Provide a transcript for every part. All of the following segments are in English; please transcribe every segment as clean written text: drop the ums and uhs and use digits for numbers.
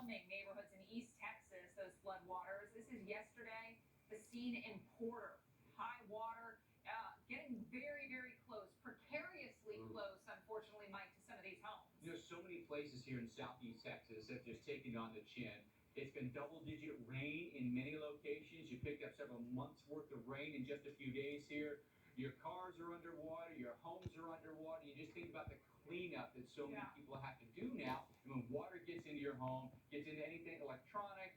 overwhelming neighborhoods in East Texas, those floodwaters. This is yesterday, the scene in Porter. High water, getting very, very close, precariously close, unfortunately, Mike, to some of these homes. So many places here in southeast Texas have just taken on the chin. It's been double-digit rain in many locations. You picked up several months' worth of rain in just a few days here. Your cars are underwater. Your homes are underwater. You just think about the cleanup that so many people have to do now. And when water gets into your home, gets into anything electronic,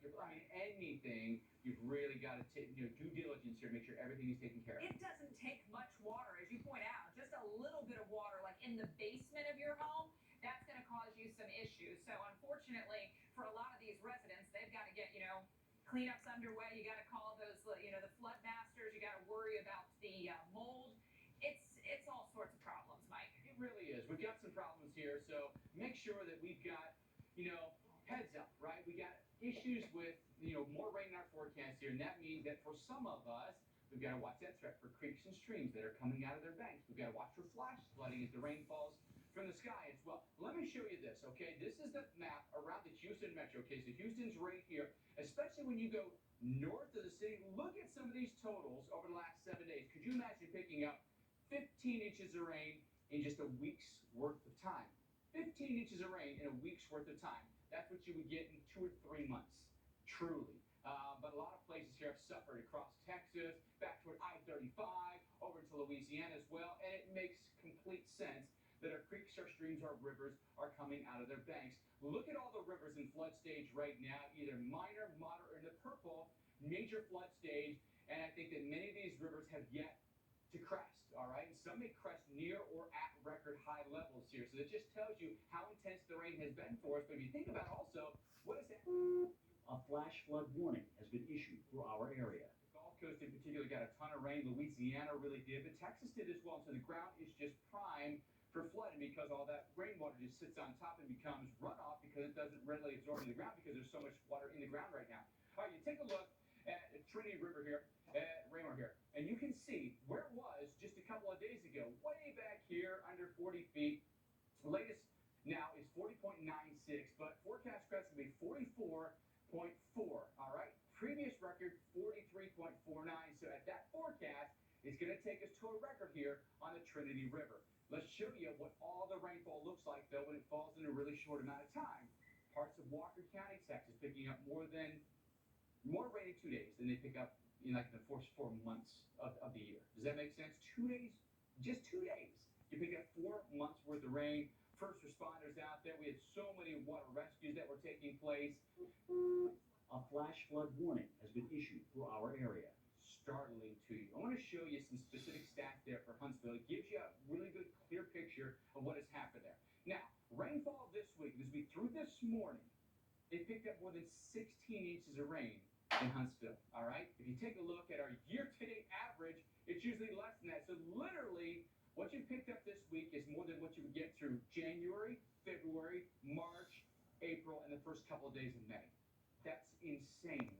anything, you've really got to take due diligence here, make sure everything is taken care of. It doesn't take much water, as you point out. Just a little bit of water, like in the basement of your home, that's going to cause you some issues. So unfortunately, for a lot of these residents, they've got to get, cleanups underway. You got to call those, the flood masters. You got to worry about the mold. It's all sorts of problems, Mike. It really is. We've got some problems here, so make sure that we've got, heads up, right? We got issues with, more rain in our forecast here, and that means that for some of us, we've got to watch that threat for creeks and streams that are coming out of their banks. We've got to watch for flash flooding as the rain falls from the sky as well. Let me show you this, okay? This is the map around the Houston metro, okay? So Houston's right here, especially when you go north of the city. Look at some of these totals over the last 7 days. Could you imagine picking up 15 inches of rain in just a week's worth of time? 15 inches of rain in a week's worth of time. That's what you would get in 2 or 3 months, truly. But a lot of places here have suffered across Texas, back toward I-35, over to Louisiana as well, and it makes complete sense that our creeks, our streams, our rivers are coming out of their banks. Look at all the rivers in flood stage right now, either minor, moderate, or in the purple, major flood stage, and I think that many of these rivers have yet to crest, all right? And some may crest near or at record high levels here. So that just tells you how intense the rain has been for us. But if you think about also, what is that? A flash flood warning has been issued for our area. The Gulf Coast in particular got a ton of rain. Louisiana really did, but Texas did as well. So the ground is just prime for flooding because all that rainwater just sits on top and becomes runoff because it doesn't readily absorb into the ground because there's so much water in the ground right now. All right, you take a look at Trinity River here, at Raymore here, and you can see where it was just a couple of days ago, way back here under 40 feet. The latest now is 40.96, but forecast crest will be 44.4, all right? Previous record, 43.49, so at that forecast, it's going to take us to a record here on the Trinity River. Let's show you what all the rainfall looks like, though, when it falls in a really short amount of time. Parts of Walker County, Texas, picking up more rain in 2 days than they pick up in like the first 4 months of the year. Does that make sense? 2 days, just 2 days, you pick up 4 months worth of rain. First responders out there, we had so many water rescues that were taking place. A flash flood warning has been issued for our area. Startling to you. I want to show you some specific stats there for Huntsville. It gives you a really good, clear picture of what has happened there. Now, rainfall this week, as we through this morning, they picked up more than 16 inches of rain in Huntsville, all right? If you take a look at our year-to-date average, it's usually less than that. So literally, what you picked up this week is more than what you would get through January, February, March, April, and the first couple of days of May. That's insane.